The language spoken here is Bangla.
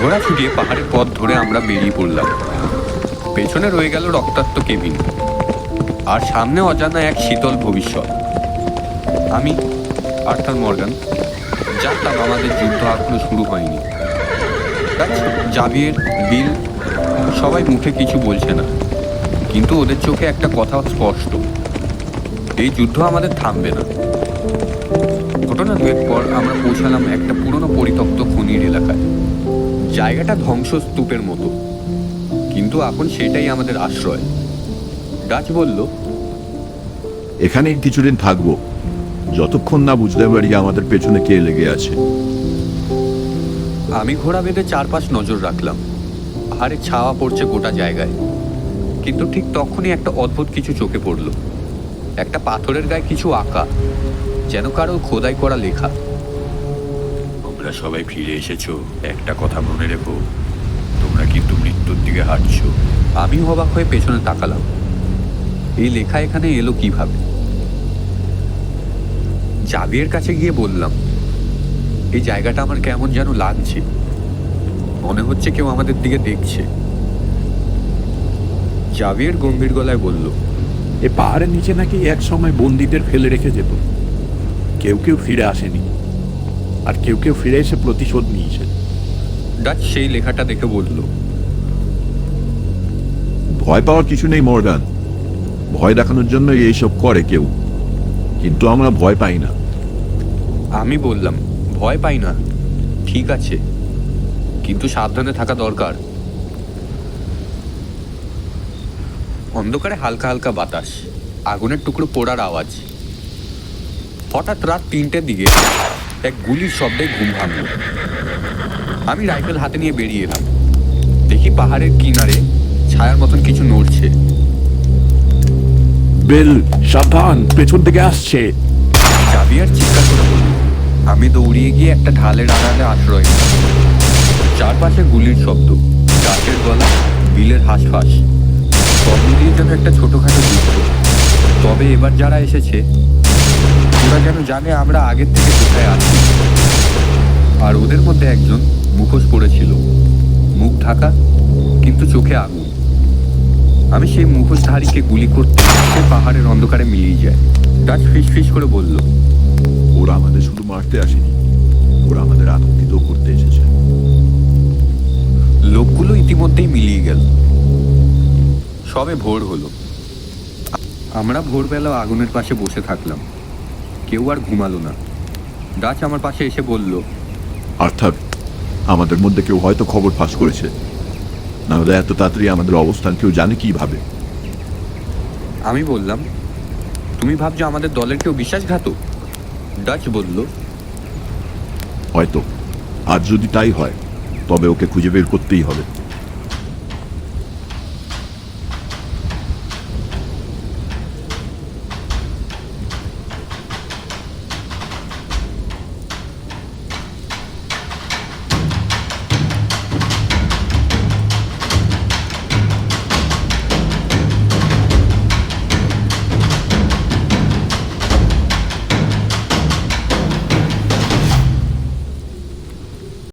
ঘোড়া ছুটিয়ে পাহাড়ের পথ ধরে আমরা বেরিয়ে পড়লাম। পেছনে রয়ে গেল রক্তাক্ত কেবিন, আর সামনে অজানা এক শীতল ভবিষ্যৎ। আমি আর্থার মর্গান জানতাম আমাদের যুদ্ধ এখনো শুরু হয়নি। জাভিয়ের, বিল সবাই মুখে কিছু বলছে না, কিন্তু ওদের চোখে একটা কথা স্পষ্ট, এই যুদ্ধ আমাদের থামবে না। ঘটনা দুয়েক পর আমরা পৌঁছালাম একটা পুরনো পরিত্যক্ত খনির এলাকায়। জায়গাটা ধ্বংসস্তূপের মতো, কিন্তু এখন সেটাই আমাদের আশ্রয়। ডাচ বলল, এখানে কিছুদিন থাকবো, যতক্ষণ না বুঝতে পারি আমাদের পেছনে কে লেগে আছে। আমি ঘোড়া বেঁধে চারপাশ নজর রাখলাম। পাহাড়ের ছাওয়া পড়ছে গোটা জায়গায়, কিন্তু ঠিক তখনই একটা অদ্ভুত কিছু চোখে পড়ল। একটা পাথরের গায়ে কিছু আঁকা, যেন কারো খোদাই করা লেখা। তোমরা সবাই ফিরে এসেছো, একটা কথা মনে রেখো, তোমরা কিন্তু মৃত্যুর দিকে হাঁটছো। আমি অবাক হয়ে পেছনে তাকালাম। এই লেখা এখানে এলো কিভাবে? জাভিয়ের কাছে গিয়ে বললাম, এই জায়গাটা আমার কেমন যেন লাগছে, মনে হচ্ছে কেউ আমাদের দিকে দেখছে। জাভিয়ের গম্ভীর গলায় বলল, এ পাহাড়ের নিচে নাকি এক সময় বন্দীদের ফেলে রেখে যেত, কেউ কেউ ফিরে আসেনি, আর কেউ কেউ ফিরে এসে প্রতিশোধ নিয়েছে। ডাচ সেই লেখাটা দেখে বলল, ভয় পাওয়ার কিছু নেই মর্গান, ভয় দেখানোর জন্য এইসব করে কেউ, কিন্তু আমরা ভয় পাই না। আমি বললাম, ভয় পাই না, ঠিক আছে, কিন্তু সাবধানে থাকা দরকার। অন্ধকারে হালকা হালকা বাতাস, আগুনের টুকরো পোড়ার আওয়াজ। হঠাৎ রাত 3টের দিকে এক গুলির শব্দে ঘুম ভাঙল। আমি রাইফেল হাতে নিয়ে বেরিয়ে এলাম। দেখি পাহাড়ের কিনারে ছায়ার মতন কিছু নড়ছে। বেল, সাবধান, পেছন থেকে আসছে। জাভিয়ার চিৎকার করে বলল। আমি দৌড়িয়ে গিয়ে একটা ঢালের আড়ালে আশ্রয় নিলাম। চারপাশে গুলির শব্দ, গাছের গলা, বিলের হাঁসফাঁস, সব মিলিয়ে যেন একটা ছোটখাটো যুদ্ধ। তবে এবার যারা এসেছে ওরা যেন জানে আমরা আগের থেকে কোথায় আছি। আর ওদের মধ্যে একজন মুখোশ পড়েছিল, মুখ ঢাকা, কিন্তু চোখে আগুন। আমি সেই মুখোশধারীকে গুলি করতে সে পাহাড়ের অন্ধকারে মিলিয়ে যায়। ডাচ ফিস ফিস করে বলল, ওরা আমাদের শুধু মারতে আসেনি, ওরা আমাদের আতঙ্কিত করতে এসেছে। লোকগুলো ইতিমধ্যেই মিলিয়ে গেল। সবে ভোর হলো। আমরা ভোরবেলা আগুনের পাশে বসে থাকলাম। কেউ আর ঘুমালো না। ডাচ আমার পাশে এসে বলল, অর্থাৎ আমাদের মধ্যে কেউ হয়তো খবর ফাঁস করেছে, না হলে এত তাড়াতাড়ি আমাদের অবস্থান কেউ জানে কিভাবে? আমি বললাম, তুমি ভাবছো আমাদের দলের কেউ বিশ্বাসঘাতক? ডাচ বলল, হয়তো, আজ যদি তাই হয় তবে ওকে খুঁজে বের করতেই হবে।